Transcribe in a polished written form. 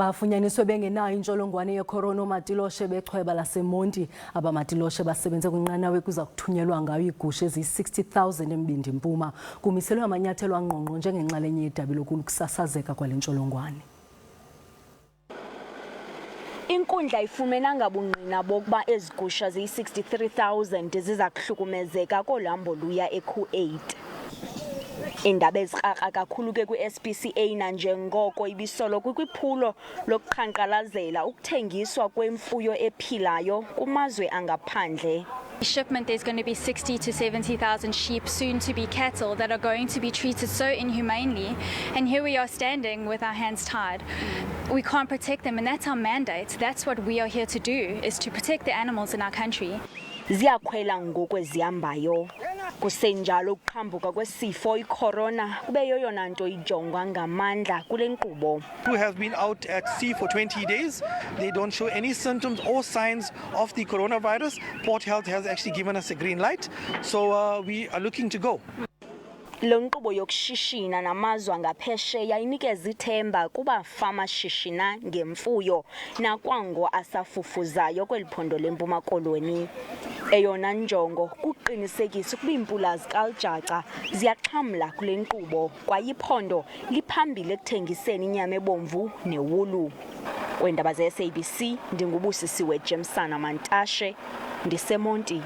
Bafunyaniswe bengenayo intsholongwane yeCorona oomatiloshe bechweba lase Monti. Abamatiloshe basebenze kwinqanawa ekuza kuthunyelwa ngayo iigusha eziyi-60,000 eMbindi Mpuma. Kumiselwe amanyathelo angqongqo ngenxalenye yedabi lokulwa ukusasazeka kwale ntsholongwane. Inkundla ifumenanga bungqina bokuba ezigusha ziyi-63,000 ziza kuhlukumezeka kolambo luya eku-8. Iindaba ezikrakra kakhulu ke kwi-SABC nanjengoko ibisoloko kwiphulo lokuqhankqalazela ukuthengiswa kwemfuyo ephilayo kumazwe angaphandle. Shipment, there's going to be 60 to 70,000 sheep, soon to be cattle, that are going to be treated so inhumanely. And here we are standing with our hands tied. We can't protect them, and that's our mandate. That's what we are here to do, is to protect the animals in our country. Ziyakhwela ngokwezihambayo. Kusenjalo ukuqhambuka kwesifo iCorona kube yoyona nto ijongwa ngamandla kule nkqubo. Who have been out at sea for 20 days. They don't show any symptoms or signs of the coronavirus. Port Health has actually given us a green light, so we are looking to go. Lo nkqubo yokushishina namazwe angaphesheya inikeza ithemba kubafama shishina ngemfuyo nakwango asafufuzayo kweli phondo leMpuma Koloni. Eyona njongo kuqinisekisa ukuba iimpula zikaLjaca ziyaxhamla kule nkqubo kwaye iphondo liphambili ekuthengiseni inyama ebomvu newulu. Kwiindaba ze-SABC ndingubusisiwe James Matashe, ndiseMonti.